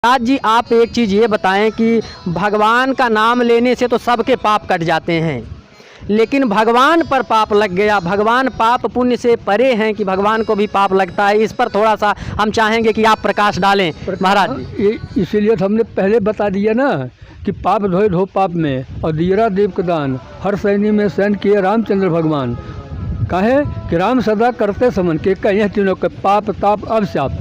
राज जी, आप एक चीज़ ये बताएं कि भगवान का नाम लेने से तो सबके पाप कट जाते हैं, लेकिन भगवान पर पाप लग गया। भगवान पाप पुण्य से परे हैं कि भगवान को भी पाप लगता है। इस पर थोड़ा सा हम चाहेंगे कि आप प्रकाश डालें महाराज जी। ये इसीलिए तो हमने पहले बता दिया ना कि पाप धोए धो पाप में और दियरा देव का दान, हर सैनी में सैन किए रामचंद्र भगवान। कहे कि राम सदा करते समन के कहीं तीनों के पाप ताप अवश्याप।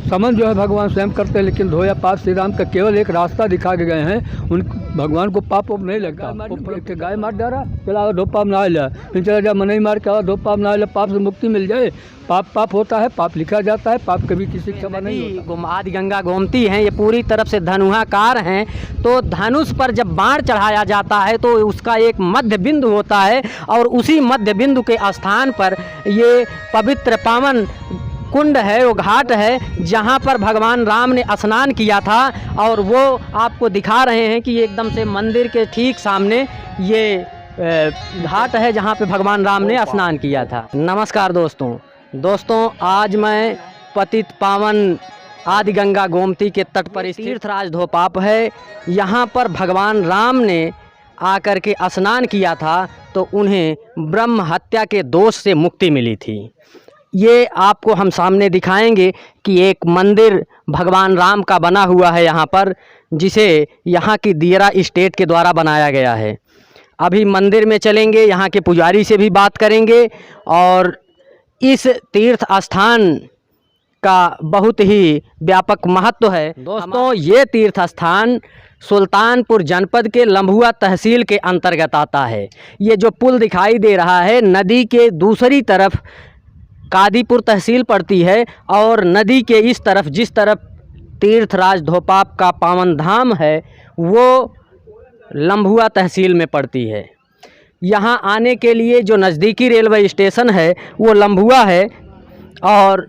समन जो है भगवान स्वयं करते हैं, लेकिन धोया पाप श्री राम का केवल एक रास्ता दिखा के गए हैं। उन भगवान को पाप वाप नहीं लगता। गाय मार जा रहा, चला धो पाप ना ले, फिर चला जा मन ही मार के धो पाप ना ले, पाप से मुक्ति मिल जाए। पाप पाप होता है, पाप लिखा जाता है, पाप कभी किसी की क्षमा नहीं होता। आदि गंगा गोमती हैं, ये पूरी तरफ से धनुहाकार हैं। तो धनुष पर जब बाण चढ़ाया जाता है तो उसका एक मध्य बिंदु होता है, और उसी मध्य बिंदु के स्थान पर ये पवित्र पावन कुंड है, वो घाट है जहाँ पर भगवान राम ने स्नान किया था। और वो आपको दिखा रहे हैं कि एकदम से मंदिर के ठीक सामने ये घाट है जहाँ पे भगवान राम ने स्नान किया था। नमस्कार दोस्तों, आज मैं पतित पावन आदि गंगा गोमती के तट पर तीर्थराज धोपाप है। यहाँ पर भगवान राम ने आकर के स्नान किया था तो उन्हें ब्रह्म हत्या के दोष से मुक्ति मिली थी। ये आपको हम सामने दिखाएंगे कि एक मंदिर भगवान राम का बना हुआ है यहाँ पर, जिसे यहाँ की दियरा स्टेट के द्वारा बनाया गया है। अभी मंदिर में चलेंगे, यहाँ के पुजारी से भी बात करेंगे और इस तीर्थ स्थान का बहुत ही व्यापक महत्व है। दोस्तों, ये तीर्थ स्थान सुल्तानपुर जनपद के लम्भुआ तहसील के अंतर्गत आता है। ये जो पुल दिखाई दे रहा है, नदी के दूसरी तरफ कादीपुर तहसील पड़ती है, और नदी के इस तरफ जिस तरफ तीर्थराज धोपाप का पावन धाम है वो लम्भुआ तहसील में पड़ती है। यहाँ आने के लिए जो नज़दीकी रेलवे स्टेशन है वो लम्भुआ है, और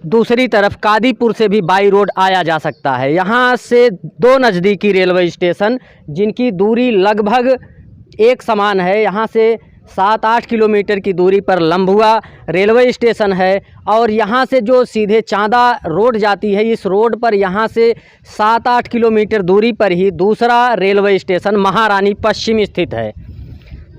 दूसरी तरफ कादीपुर से भी बाई रोड आया जा सकता है। यहाँ से दो नज़दीकी रेलवे स्टेशन जिनकी दूरी लगभग एक समान है। यहाँ से 7-8 किलोमीटर की दूरी पर लम्भुआ रेलवे स्टेशन है, और यहाँ से जो सीधे चांदा रोड जाती है, इस रोड पर यहाँ से 7-8 किलोमीटर दूरी पर ही दूसरा रेलवे स्टेशन महारानी पश्चिम स्थित है।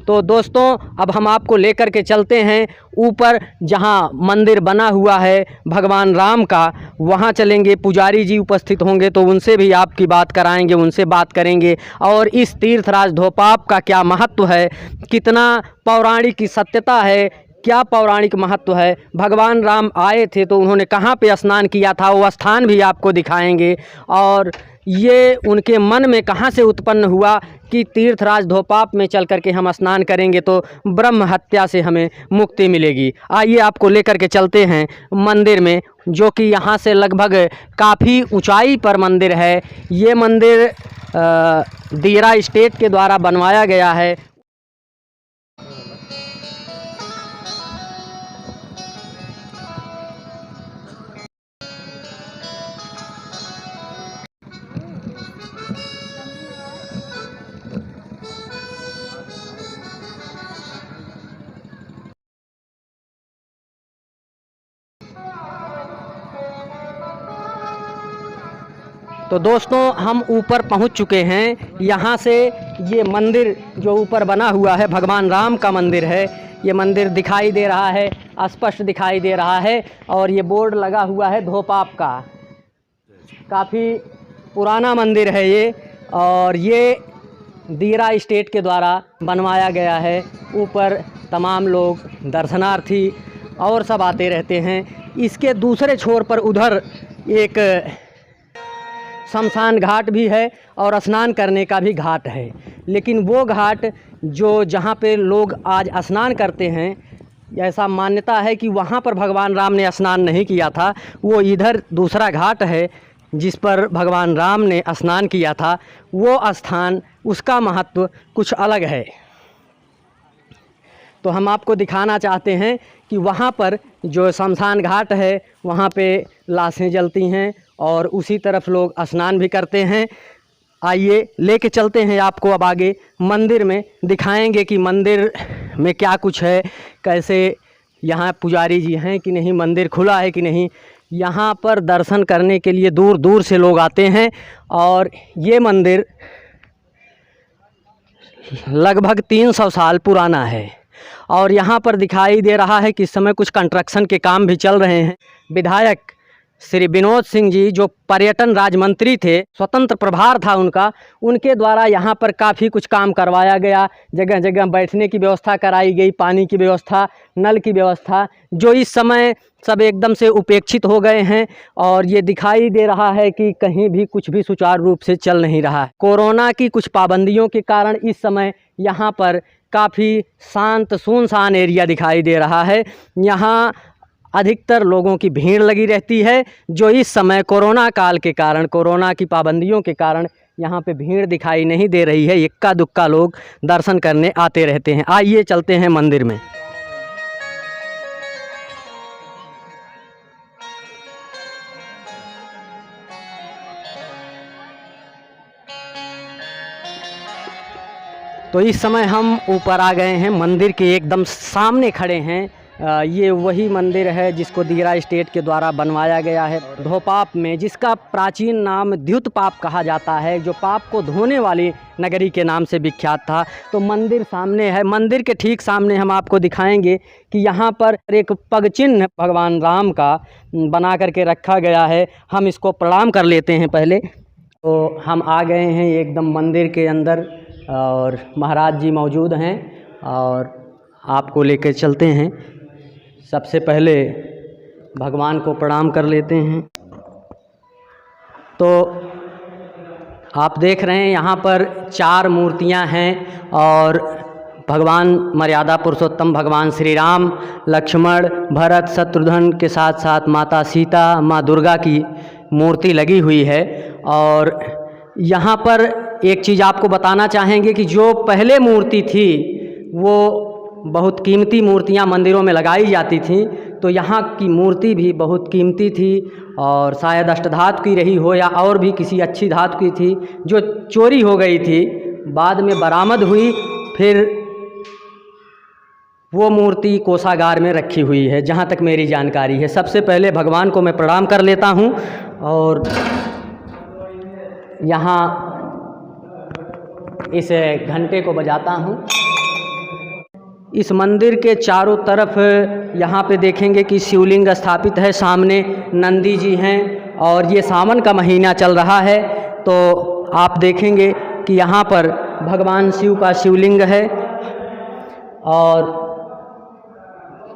तो दोस्तों, अब हम आपको लेकर के चलते हैं ऊपर जहाँ मंदिर बना हुआ है भगवान राम का, वहाँ चलेंगे। पुजारी जी उपस्थित होंगे तो उनसे भी आपकी बात कराएंगे, उनसे बात करेंगे। और इस तीर्थराज धोपाप का क्या महत्व है, कितना पौराणिक की सत्यता है, क्या पौराणिक महत्व है, भगवान राम आए थे तो उन्होंने कहाँ पे स्नान किया था, वो स्थान भी आपको दिखाएंगे। और ये उनके मन में कहाँ से उत्पन्न हुआ कि तीर्थराज धोपाप में चल करके हम स्नान करेंगे तो ब्रह्म हत्या से हमें मुक्ति मिलेगी। आइए आपको लेकर के चलते हैं मंदिर में, जो कि यहाँ से लगभग काफ़ी ऊंचाई पर मंदिर है। ये मंदिर दियरा स्टेट के द्वारा बनवाया गया है। तो दोस्तों, हम ऊपर पहुंच चुके हैं। यहाँ से ये मंदिर जो ऊपर बना हुआ है भगवान राम का मंदिर है, ये मंदिर दिखाई दे रहा है, स्पष्ट दिखाई दे रहा है। और ये बोर्ड लगा हुआ है धोपाप का, काफ़ी पुराना मंदिर है ये, और ये दियरा स्टेट के द्वारा बनवाया गया है। ऊपर तमाम लोग दर्शनार्थी और सब आते रहते हैं। इसके दूसरे छोर पर उधर एक शमशान घाट भी है और स्नान करने का भी घाट है, लेकिन वो घाट जो जहाँ पे लोग आज स्नान करते हैं, ऐसा मान्यता है कि वहाँ पर भगवान राम ने स्नान नहीं किया था। वो इधर दूसरा घाट है जिस पर भगवान राम ने स्नान किया था। वो स्थान, उसका महत्व कुछ अलग है। तो हम आपको दिखाना चाहते हैं कि वहाँ पर जो शमशान घाट है वहाँ पे लाशें जलती हैं और उसी तरफ लोग स्नान भी करते हैं। आइए लेके चलते हैं आपको अब आगे मंदिर में, दिखाएंगे कि मंदिर में क्या कुछ है, कैसे यहाँ पुजारी जी हैं कि नहीं, मंदिर खुला है कि नहीं, यहाँ पर दर्शन करने के लिए दूर दूर से लोग आते हैं। और ये मंदिर लगभग 300 साल पुराना है। और यहाँ पर दिखाई दे रहा है कि इस समय कुछ कंस्ट्रक्शन के काम भी चल रहे हैं। विधायक श्री विनोद सिंह जी जो पर्यटन राज्य मंत्री थे, स्वतंत्र प्रभार था उनका, उनके द्वारा यहाँ पर काफ़ी कुछ काम करवाया गया। जगह जगह बैठने की व्यवस्था कराई गई, पानी की व्यवस्था, नल की व्यवस्था, जो इस समय सब एकदम से उपेक्षित हो गए हैं। और ये दिखाई दे रहा है कि कहीं भी कुछ भी सुचारू रूप से चल नहीं रहा है। कोरोना की कुछ पाबंदियों के कारण इस समय यहाँ पर काफ़ी शांत सुनसान एरिया दिखाई दे रहा है। यहाँ अधिकतर लोगों की भीड़ लगी रहती है, जो इस समय कोरोना काल के कारण, कोरोना की पाबंदियों के कारण यहाँ पे भीड़ दिखाई नहीं दे रही है। इक्का दुक्का लोग दर्शन करने आते रहते हैं। आइए चलते हैं मंदिर में। तो इस समय हम ऊपर आ गए हैं, मंदिर के एकदम सामने खड़े हैं। ये वही मंदिर है जिसको दियरा स्टेट के द्वारा बनवाया गया है धोपाप में, जिसका प्राचीन नाम द्युतपाप कहा जाता है, जो पाप को धोने वाली नगरी के नाम से विख्यात था। तो मंदिर सामने है। मंदिर के ठीक सामने हम आपको दिखाएंगे कि यहाँ पर एक पग चिन्ह भगवान राम का बना करके रखा गया है। हम इसको प्रणाम कर लेते हैं पहले। तो हम आ गए हैं एकदम मंदिर के अंदर और महाराज जी मौजूद हैं और आपको लेकर चलते हैं। सबसे पहले भगवान को प्रणाम कर लेते हैं। तो आप देख रहे हैं यहाँ पर 4 मूर्तियाँ हैं और भगवान मर्यादा पुरुषोत्तम भगवान श्री राम, लक्ष्मण, भरत, शत्रुघ्न के साथ साथ माता सीता, माँ दुर्गा की मूर्ति लगी हुई है। और यहाँ पर एक चीज़ आपको बताना चाहेंगे कि जो पहले मूर्ति थी वो बहुत कीमती मूर्तियाँ मंदिरों में लगाई जाती थी, तो यहाँ की मूर्ति भी बहुत कीमती थी और शायद अष्टधातु की रही हो या और भी किसी अच्छी धातु की थी, जो चोरी हो गई थी, बाद में बरामद हुई। फिर वो मूर्ति कोषागार में रखी हुई है, जहाँ तक मेरी जानकारी है। सबसे पहले भगवान को मैं प्रणाम कर लेता हूँ और यहाँ इस घंटे को बजाता हूँ। इस मंदिर के चारों तरफ यहाँ पे देखेंगे कि शिवलिंग स्थापित है, सामने नंदी जी हैं और ये सावन का महीना चल रहा है। तो आप देखेंगे कि यहाँ पर भगवान शिव का शिवलिंग है और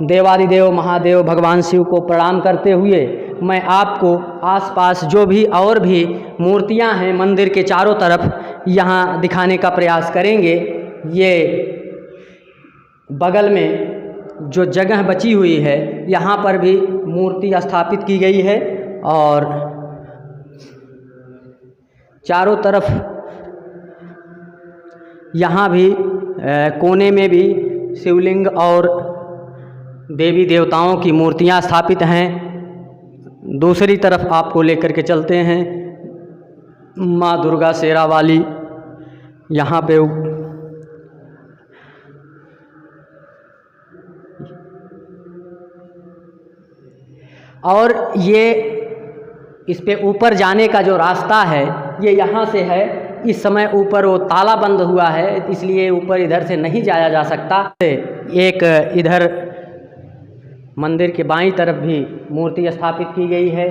देवादिदेव महादेव भगवान शिव को प्रणाम करते हुए मैं आपको आसपास जो भी और भी मूर्तियाँ हैं मंदिर के चारों तरफ यहाँ दिखाने का प्रयास करेंगे। ये बगल में जो जगह बची हुई है यहाँ पर भी मूर्ति स्थापित की गई है और चारों तरफ यहाँ भी कोने में भी शिवलिंग और देवी देवताओं की मूर्तियाँ स्थापित हैं। दूसरी तरफ आपको लेकर के चलते हैं, माँ दुर्गा शेरा वाली यहाँ पे और ये इस पे ऊपर जाने का जो रास्ता है ये यहाँ से है। इस समय ऊपर वो ताला बंद हुआ है, इसलिए ऊपर इधर से नहीं जाया जा सकता। एक इधर मंदिर के बाईं तरफ भी मूर्ति स्थापित की गई है।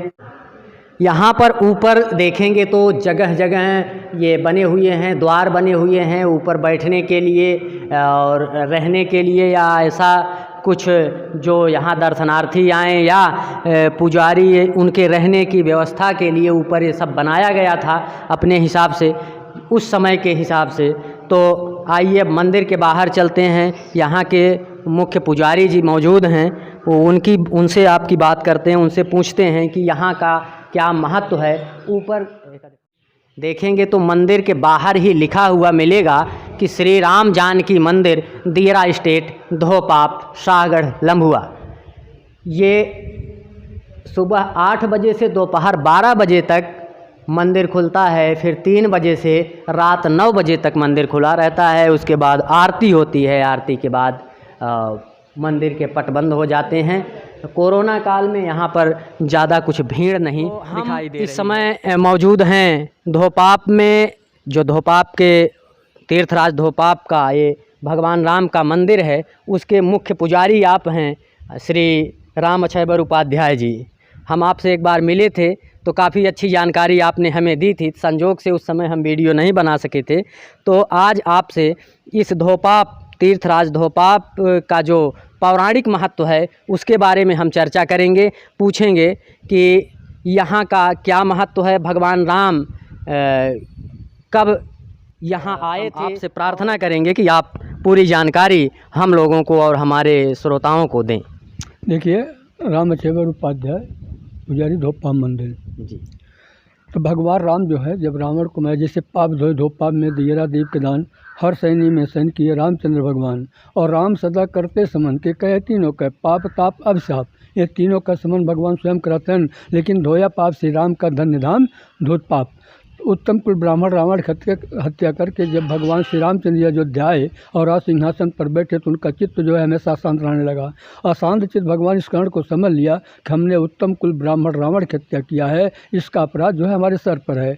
यहाँ पर ऊपर देखेंगे तो जगह जगह ये बने हुए हैं, द्वार बने हुए हैं ऊपर बैठने के लिए और रहने के लिए, या ऐसा कुछ जो यहाँ दर्शनार्थी आएँ या पुजारी उनके रहने की व्यवस्था के लिए ऊपर ये सब बनाया गया था अपने हिसाब से, उस समय के हिसाब से। तो आइए मंदिर के बाहर चलते हैं। यहाँ के मुख्य पुजारी जी मौजूद हैं, वो उनसे आपकी बात करते हैं, उनसे पूछते हैं कि यहाँ का क्या महत्व है। ऊपर देखेंगे तो मंदिर के बाहर ही लिखा हुआ मिलेगा कि श्री राम जानकी मंदिर, दियरा स्टेट, धोपाप, शाहगढ़, लम्भुआ। ये सुबह 8 बजे से दोपहर 12 बजे तक मंदिर खुलता है, फिर 3 बजे से रात 9 बजे तक मंदिर खुला रहता है। उसके बाद आरती होती है, आरती के बाद मंदिर के पट बंद हो जाते हैं। कोरोना काल में यहाँ पर ज़्यादा कुछ भीड़ नहीं दिखाई दे रही। इस समय मौजूद हैं धोपाप में, जो धोपाप के तीर्थराज धोपाप का ये भगवान राम का मंदिर है, उसके मुख्य पुजारी आप हैं श्री राम अक्षयबर उपाध्याय जी। हम आपसे एक बार मिले थे तो काफ़ी अच्छी जानकारी आपने हमें दी थी। संजोग से उस समय हम वीडियो नहीं बना सके थे, तो आज आपसे इस धोपाप तीर्थराज धोपाप का जो पौराणिक महत्व है उसके बारे में हम चर्चा करेंगे, पूछेंगे कि यहाँ का क्या महत्व है, भगवान राम कब यहाँ आए थे। आपसे प्रार्थना करेंगे कि आप पूरी जानकारी हम लोगों को और हमारे श्रोताओं को दें। देखिए, राम अक्षयबर उपाध्याय, पुजारी धोपाप मंदिर जी। तो भगवान राम जो है, जब रावण को मैं जैसे पाप धोए धोपाप में दियरा देव के दान, हर सैनी में सैन किए रामचंद्र भगवान, और राम सदा करते समन के कहे तीनों कहे पाप ताप अभिशाप, ये तीनों का समन भगवान स्वयं करते हैं। लेकिन धोया पाप श्री राम का धन्य धाम धोत पाप। उत्तम कुल ब्राह्मण रावण हत्या करके जब भगवान श्री रामचंद्र अयोध्या आए और राज सिंहासन पर बैठे तो उनका चित्त जो है हमेशा शांत रहने लगा। अशांत चित्त भगवान इस कारण को समझ लिया कि हमने उत्तम कुल ब्राह्मण रावण की हत्या किया है, इसका अपराध जो है हमारे सर पर है।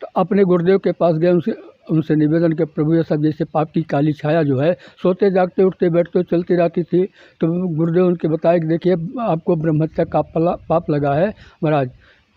तो अपने गुरुदेव के पास गए, उनसे निवेदन के प्रभु ये सब जैसे पाप की काली छाया जो है सोते जागते उठते बैठते चलती रहती थी। तो गुरुदेव उनके बताए कि देखिए आपको ब्रह्महत्या का पाप लगा है महाराज।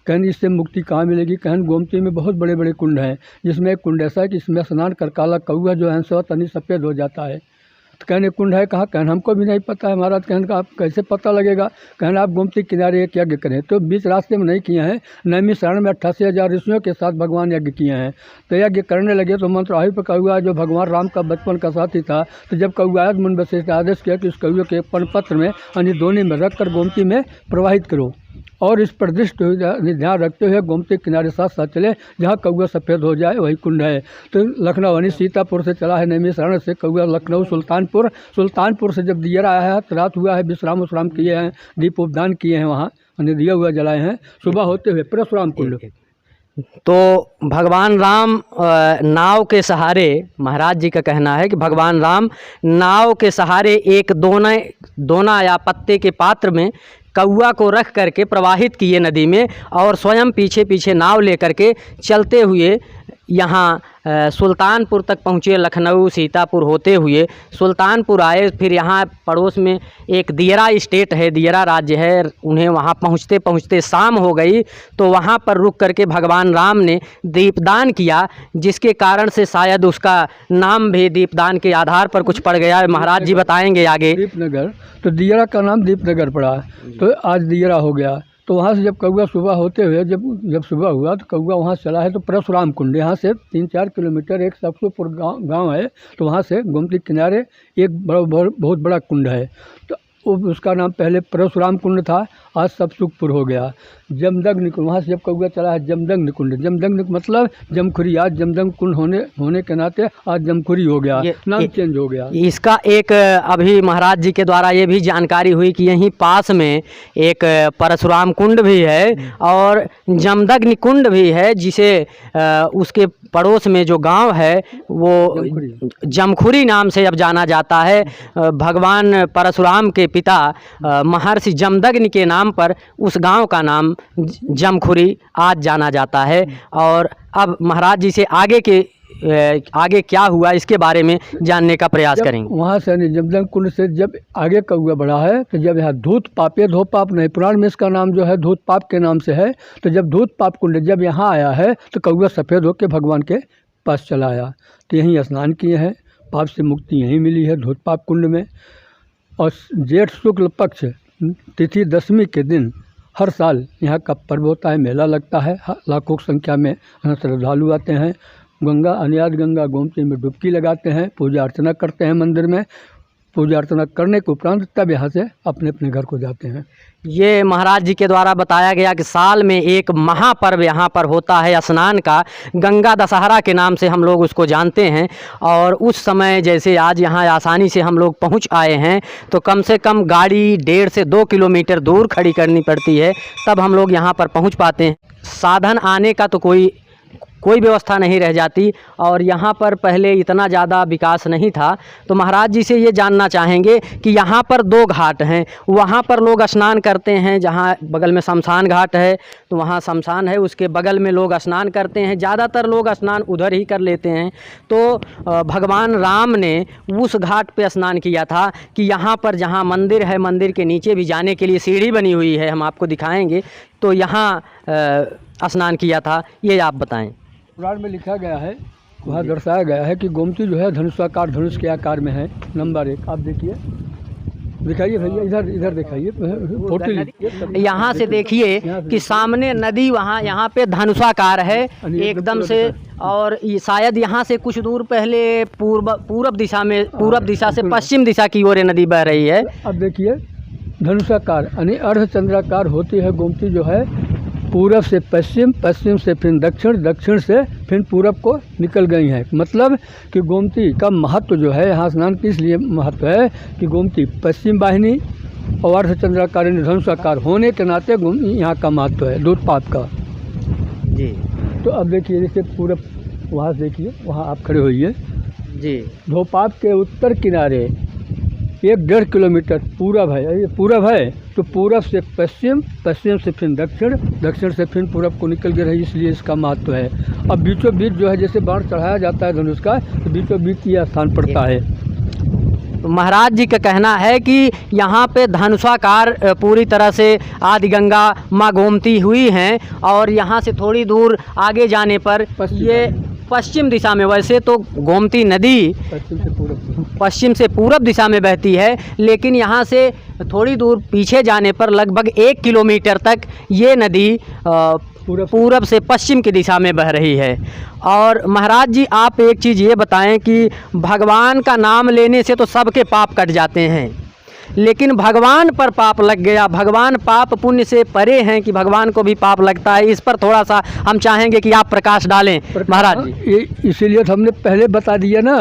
कहन इससे मुक्ति कहाँ मिलेगी। कहन गोमती में बहुत बड़े बड़े कुंड हैं, जिसमें एक कुंड ऐसा है कि इसमें स्नान कर काला कौआ जो है सौ तनी सफ़ेद हो जाता है। तो कहने कुंड है कहाँ। कहन हमको भी नहीं पता है महाराज। कहन का आप कैसे पता लगेगा। कहन आप गोमती किनारे एक यज्ञ करें। तो बीच रास्ते में नहीं किए हैं। नैमी शरण में 88,000 ऋषियों के साथ भगवान यज्ञ किए हैं। तो यज्ञ करने लगे तो मंत्र आयु पर कौआ जो भगवान राम का बचपन का साथी था, तो जब कौआ मुन वशिष्ठ आदेश किया कि उस कौए के पत्र में दोने में रख कर गोमती में प्रवाहित करो, और इस पर दृष्टि ध्यान रखते हुए गोमती किनारे साथ साथ चले, जहाँ कौआ सफ़ेद हो जाए वही कुंड है। तो लखनऊ सीतापुर से चला है नैमी शरण से कौआ लखनऊ सुल्तानपुर से जब दियरा आया है तो रात हुआ है, विश्राम उश्राम किए हैं, दीप उपदान किए हैं, वहाँ दिया हुआ जलाए हैं, सुबह होते हुए परशुराम कुंड। तो भगवान राम नाव के सहारे, महाराज जी का कहना है कि भगवान राम नाव के सहारे एक दोना या पत्ते के पात्र में कौआ को रख करके प्रवाहित किए नदी में, और स्वयं पीछे पीछे नाव लेकर के चलते हुए यहाँ सुल्तानपुर तक पहुँचे। लखनऊ सीतापुर होते हुए सुल्तानपुर आए, फिर यहाँ पड़ोस में एक दियरा स्टेट है, दियरा राज्य है, उन्हें वहाँ पहुँचते पहुँचते शाम हो गई। तो वहाँ पर रुक करके भगवान राम ने दीपदान किया, जिसके कारण से शायद उसका नाम भी दीपदान के आधार पर कुछ पड़ गया है। महाराज जी बताएंगे आगे। दीपनगर, तो दियरा का नाम दीपनगर पड़ा, तो आज दियरा हो गया। तो वहाँ से जब कौआ सुबह होते हुए जब सुबह हुआ तो कौआ वहाँ चला है तो परशुराम कुंड, यहाँ से 3-4 किलोमीटर एक सबसुपुर गांव है, तो वहाँ से गोमती किनारे एक बहुत बड़ा कुंड है। तो उसका नाम पहले परशुराम कुंड था, आज सबसुखपुर हो गया। जमदग्नि कुंड, वहाँ से जब कौआ चला है जमदग्नि कुंड, जमदग्नि मतलब जमखुरी, आज जमदग्नि कुंड होने के नाते आज जमखुरी हो गया, नाम चेंज हो गया। इसका एक अभी महाराज जी के द्वारा ये भी जानकारी हुई कि यहीं पास में एक परशुराम कुंड भी है और जमदग्नि कुंड भी है, जिसे उसके पड़ोस में जो गांव है वो जमखुरी नाम से अब जाना जाता है। भगवान परशुराम के पिता महर्षि जमदग्नि के नाम पर उस गांव का नाम जमखुरी आज जाना जाता है। और अब महाराज जी से आगे क्या हुआ इसके बारे में जानने का प्रयास करेंगे। वहाँ से जमदग्नि कुंड से जब आगे कौआ बढ़ा है तो जब यहाँ धूतपाप, ये धोपाप नहीं, पुराण में इसका नाम जो है धूतपाप के नाम से है। तो जब धूतपाप कुंड जब यहाँ आया है तो कौआ सफ़ेद होकर भगवान के पास चला आया। तो यहीं स्नान किए हैं, पाप से मुक्ति यहीं मिली है धूतपाप कुंड में। और जेठ शुक्ल पक्ष तिथि 10वीं के दिन हर साल यहाँ का पर्व होता है, मेला लगता है, लाखों की संख्या में श्रद्धालु आते हैं। गंगा अनियाद गंगा गोमती में डुबकी लगाते हैं, पूजा अर्चना करते हैं मंदिर में। पूजा अर्चना करने के उपरांत तब यहाँ से अपने अपने घर को जाते हैं। ये महाराज जी के द्वारा बताया गया कि साल में एक महापर्व यहाँ पर होता है स्नान का, गंगा दशहरा के नाम से हम लोग उसको जानते हैं। और उस समय जैसे आज यहाँ आसानी से हम लोग पहुँच आए हैं, तो कम से कम गाड़ी 1.5 से 2 किलोमीटर दूर खड़ी करनी पड़ती है, तब हम लोग यहाँ पर पहुँच पाते हैं। साधन आने का तो कोई कोई व्यवस्था नहीं रह जाती। और यहाँ पर पहले इतना ज़्यादा विकास नहीं था। तो महाराज जी से ये जानना चाहेंगे कि यहाँ पर 2 घाट हैं, वहाँ पर लोग स्नान करते हैं, जहाँ बगल में शमशान घाट है तो वहाँ शमशान है, उसके बगल में लोग स्नान करते हैं, ज़्यादातर लोग स्नान उधर ही कर लेते हैं। तो भगवान राम ने उस घाट पे स्नान किया था कि यहाँ पर जहाँ मंदिर है, मंदिर के नीचे भी जाने के लिए सीढ़ी बनी हुई है, हम आपको दिखाएंगे, तो यहाँ स्नान किया था, ये आप बताएं। पुराण में लिखा गया है, वहाँ दर्शाया गया है कि गोमती जो है धनुषाकार, धनुष के आकार में है। नंबर 1 आप देखिए, दिखाइए भैया, इधर इधर दिखाइए फोटो। यहाँ से देखिए कि सामने नदी, वहाँ यहाँ पे धनुषाकार है एकदम से, और शायद यहाँ से कुछ दूर पहले पूरब दिशा से पश्चिम दिशा की ओर नदी बह रही है। अब देखिए धनुषाकार यानी अर्धचंद्राकार होती है गोमती जो है, पूरब से पश्चिम, पश्चिम से फिर दक्षिण, दक्षिण से फिर पूरब को निकल गई हैं। मतलब कि गोमती का महत्व जो है यहाँ स्नान की इसलिए महत्व है कि गोमती पश्चिम वाहिनी और अर्धचंद्राकार धनुषाकार होने के नाते यहाँ का महत्व है दूध पाप का जी। तो अब देखिए जैसे पूरब, वहाँ से देखिए, वहाँ आप खड़े होइए जी। धोपाप के उत्तर किनारे 1-1.5 किलोमीटर पूरब है, ये पूरब है, तो पूरब से पश्चिम, पश्चिम से फिर दक्षिण, दक्षिण से फिर पूरब को निकल के रही, इसलिए इसका महत्व है। अब बीचों बीच जो है जैसे बाण चढ़ाया जाता है धनुष का, तो बीचों बीच यह स्थान पड़ता है। तो महाराज जी का कहना है कि यहाँ पे धनुषाकार पूरी तरह से आदि गंगा माँ गोमती हुई हैं, और यहाँ से थोड़ी दूर आगे जाने पर ये पश्चिम दिशा में, वैसे तो गोमती नदी पश्चिम से पूरब दिशा में बहती है, लेकिन यहाँ से थोड़ी दूर पीछे जाने पर लगभग 1 किलोमीटर तक ये नदी पूरब से पश्चिम की दिशा में बह रही है। और महाराज जी आप एक चीज़ ये बताएं कि भगवान का नाम लेने से तो सबके पाप कट जाते हैं, लेकिन भगवान पर पाप लग गया, भगवान पाप पुण्य से परे हैं कि भगवान को भी पाप लगता है, इस पर थोड़ा सा हम चाहेंगे कि आप प्रकाश डालें महाराज जी। इसीलिए तो हमने पहले बता दिया ना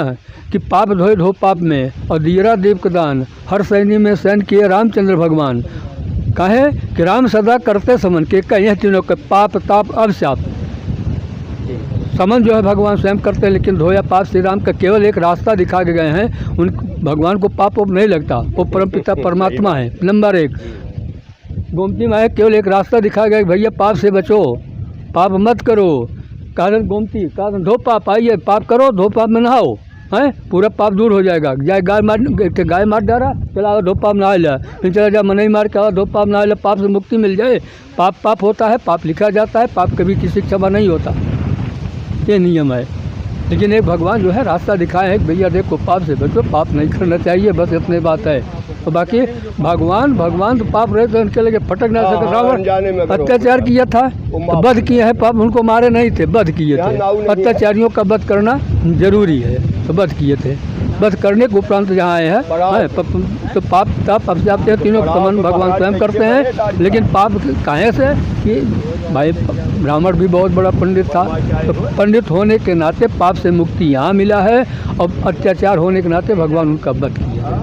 कि पाप धोए धो पाप में, और दियरा देव का दान, हर सैनी में सैन किए रामचंद्र भगवान। कहे कि राम सदा करते समन के कहीं तीनों के पाप ताप अवश्याप। समन जो है भगवान स्वयं करते हैं, लेकिन धोया पाप श्री राम का केवल एक रास्ता दिखा के गए हैं, उन भगवान को पाप नहीं लगता, वो परमपिता परमात्मा है। नंबर 1 गोमती माँ केवल एक रास्ता दिखा गया, भैया पाप से बचो, पाप मत करो। कारण गोमती कारण धो पाप, आइए पाप करो, धो पाप में नहाओ, हैं पूरा पाप दूर हो जाएगा। जाए गाय मार डाला, चला धो पाप नहा लिया, फिर चला जा मनई मार के धो पाप नहा लिया, पाप से मुक्ति मिल जाए। पाप पाप होता है, पाप लिखा जाता है, पाप कभी किसी क्षमा नहीं होता, ये नियम है। लेकिन एक भगवान जो है रास्ता दिखाए है कि भैया देखो पाप से बचो, पाप नहीं करना चाहिए, बस इतनी बात है। तो बाकी भगवान तो पाप रहे तो उनके लगे फटक ना सके। रावण अत्याचार किया था, तो वध किए हैं, पाप उनको मारे नहीं थे, वध किए थे। अत्याचारियों का वध करना जरूरी है, तो वध किए थे। वध करने के उपरांत जहाँ आए हैं तो पाप ताप अब तीनों समान भगवान स्वयं करते हैं। लेकिन पाप काहे से कि भाई ब्राह्मण भी बहुत बड़ा पंडित था, तो पंडित होने के नाते पाप से मुक्ति यहाँ मिला है, और अत्याचार होने के नाते भगवान उनका वध किया है,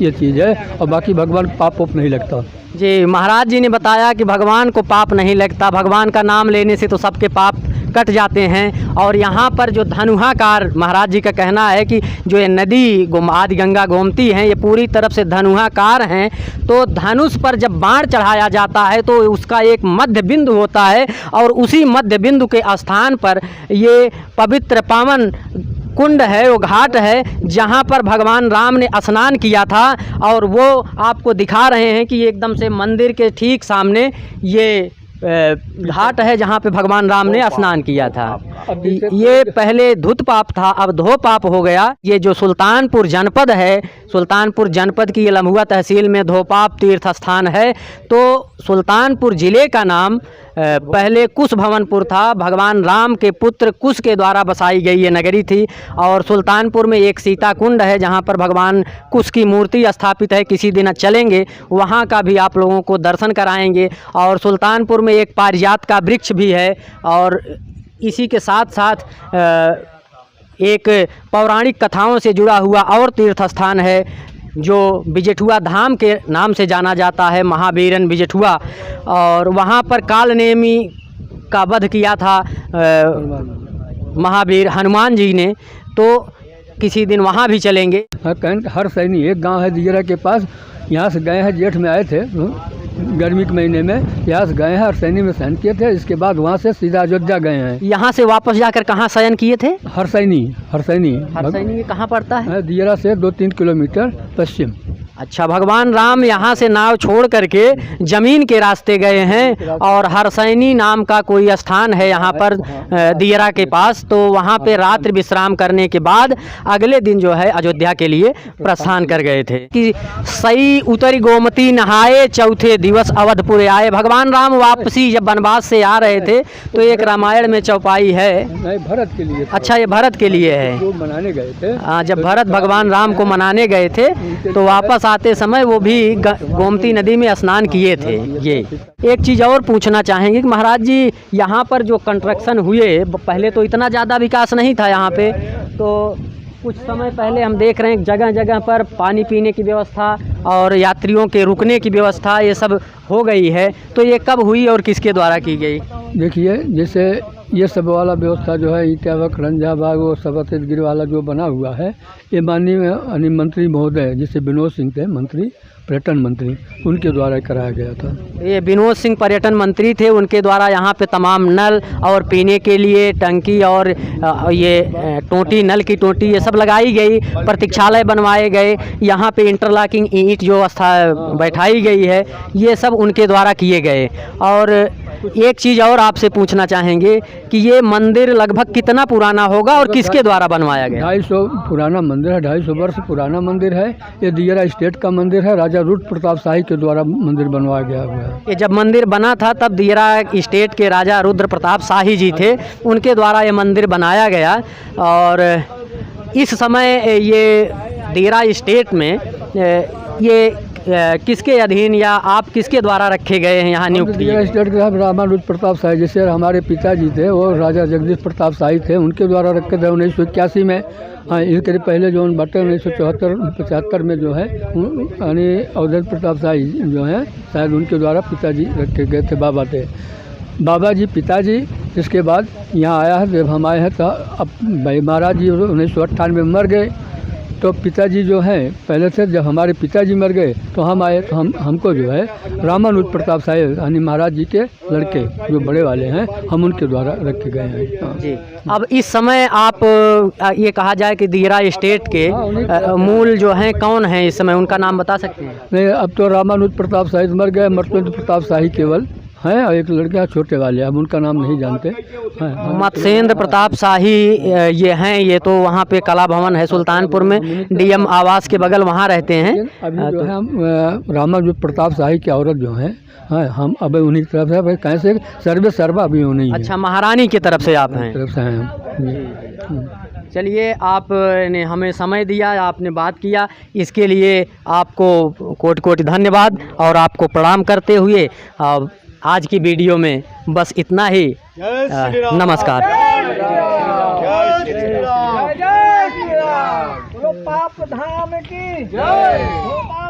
ये चीज़ है। और बाकी भगवान पाप नहीं लगता जी। महाराज जी ने बताया कि भगवान को पाप नहीं लगता, भगवान का नाम लेने से तो सबके पाप कट जाते हैं। और यहाँ पर जो धनुहाकार, महाराज जी का कहना है कि जो ये नदी आदि गंगा गोमती हैं, ये पूरी तरफ से धनुहाकार हैं। तो धनुष पर जब बाण चढ़ाया जाता है तो उसका एक मध्य बिंदु होता है, और उसी मध्य बिंदु के स्थान पर ये पवित्र पावन कुंड है, वो घाट है जहाँ पर भगवान राम ने स्नान किया था। और वो आपको दिखा रहे हैं कि एकदम से मंदिर के ठीक सामने ये घाट है जहाँ पे भगवान राम ने स्नान किया था। ये पहले धुत पाप था, अब धो पाप हो गया। ये जो सुल्तानपुर जनपद है, सुल्तानपुर जनपद की ये लम्हुआ तहसील में धोपाप तीर्थ स्थान है। तो सुल्तानपुर ज़िले का नाम पहले कुश भवनपुर था, भगवान राम के पुत्र कुश के द्वारा बसाई गई ये नगरी थी। और सुल्तानपुर में एक सीता कुंड है जहाँ पर भगवान कुश की मूर्ति स्थापित है, किसी दिन चलेंगे वहाँ का भी आप लोगों को दर्शन कराएंगे। और सुल्तानपुर में एक पारिजात का वृक्ष भी है, और इसी के साथ साथ एक पौराणिक कथाओं से जुड़ा हुआ और तीर्थ स्थान है जो बिजेठुआ धाम के नाम से जाना जाता है, महावीरन बिजेठुआ। और वहाँ पर कालनेमी का वध किया था महावीर हनुमान जी ने, तो किसी दिन वहाँ भी चलेंगे। हर सैनिक, एक गांव है दियरा के पास, यहाँ से गए हैं, जेठ में आए थे गर्मी के महीने में, यहाँ से गए हैं हर सैनी में शयन किए थे। इसके बाद वहाँ से सीधा अयोध्या गए हैं। यहाँ से वापस जाकर कहाँ शयन किए थे? हर सैनी कहाँ पड़ता है? दियरा से 2-3 किलोमीटर पश्चिम। अच्छा, भगवान राम यहाँ से नाव छोड़ करके जमीन के रास्ते गए हैं और हरसैनी नाम का कोई स्थान है यहाँ पर दियरा के पास, तो वहाँ पे रात्रि विश्राम करने के बाद अगले दिन जो है अयोध्या के लिए प्रस्थान कर गए थे। कि सई उतरी गोमती नहाए, चौथे दिवस अवधपुर आए। भगवान राम वापसी जब वनवास से आ रहे थे तो एक रामायण में चौपाई है, भरत के लिए। अच्छा, ये भरत के लिए है। मनाने गए थे, जब भरत भगवान राम को मनाने गए थे तो वापस आते समय वो भी गोमती नदी में स्नान किए थे। ये एक चीज़ और पूछना चाहेंगे कि महाराज जी, यहाँ पर जो कंस्ट्रक्शन हुए, पहले तो इतना ज़्यादा विकास नहीं था यहाँ पे, तो कुछ समय पहले हम देख रहे हैं जगह जगह पर पानी पीने की व्यवस्था और यात्रियों के रुकने की व्यवस्था ये सब हो गई है, तो ये कब हुई और किसके द्वारा की गई? देखिए, जैसे ये सब वाला व्यवस्था जो है ईटावक, रंजा बाग, वो सफेद गिर वाला जो बना हुआ है, ये माननीय मंत्री महोदय जैसे विनोद सिंह थे, मंत्री पर्यटन मंत्री, उनके द्वारा कराया गया था। ये विनोद सिंह पर्यटन मंत्री थे, उनके द्वारा यहाँ पे तमाम नल और पीने के लिए टंकी और ये टोटी, नल की टोटी, ये सब लगाई गई, प्रतीक्षालय बनवाए गए, यहाँ पे इंटरलॉकिंग ईंट जो बैठाई गई है, ये सब उनके द्वारा किए गए। और एक चीज़ और आपसे पूछना चाहेंगे कि ये मंदिर लगभग कितना पुराना होगा और किसके द्वारा बनवाया गया? 250 पुराना मंदिर है, 250 वर्ष पुराना मंदिर है। ये दियरा स्टेट का मंदिर है, राजा रुद्र प्रताप शाही के द्वारा मंदिर बनवाया गया हुआ है। ये जब मंदिर बना था तब दियरा स्टेट के राजा रुद्र प्रताप शाही जी थे, उनके द्वारा ये मंदिर बनाया गया। और इस समय ये दियरा स्टेट में ये किसके अधीन या आप किसके द्वारा रखे गए हैं यहाँ नियुक्त? दियरा स्टेट के साहब राजा रुद्र प्रताप शाही, जैसे हमारे पिताजी थे वो राजा जगदीश प्रताप शाही थे, उनके द्वारा रखे थे 1981 में। हाँ, इसके पहले जो बटे 1974-75 में जो है यानी अवधेश प्रताप शाही जो है, शायद उनके द्वारा पिताजी रखे गए थे, बाबा जी पिताजी। इसके बाद यहाँ आया है, जब हम आए हैं तो अब भाई महाराज जी 1998 में मर गए, तो पिताजी जो हैं पहले से, जब हमारे पिताजी मर गए तो हम आए, तो हमको जो है रामानुज प्रताप शाही यानी महाराज जी के लड़के जो बड़े वाले हैं, हम उनके द्वारा रखे गए हैं। जी, अब इस समय आप ये कहा जाए कि दियरा स्टेट के मूल जो हैं कौन हैं इस समय, उनका नाम बता सकते हैं? नहीं, अब तो रामानुज प्रताप शाही मर गए, मत्स्येंद्र प्रताप शाही केवल हैं और एक लड़के छोटे वाले, अब उनका नाम नहीं जानते हैं। मत्स्येंद्र प्रताप शाही ये हैं, ये तो वहाँ पे कला भवन है सुल्तानपुर में, डीएम आवास के बगल वहाँ रहते हैं। अभी जो है हम रामानुज प्रताप शाही की औरत जो है, हाँ, हम अब उन्हीं की तरफ से कैसे सर्वे सर्वा अभी नहीं। अच्छा, महारानी की तरफ से आप हैं? तरफ से हैं हम। चलिए, आपने हमें समय दिया, आपने बात किया, इसके लिए आपको कोटि कोटि धन्यवाद और आपको प्रणाम करते हुए आज की वीडियो में बस इतना ही। नमस्कार। पाप धाम की जय।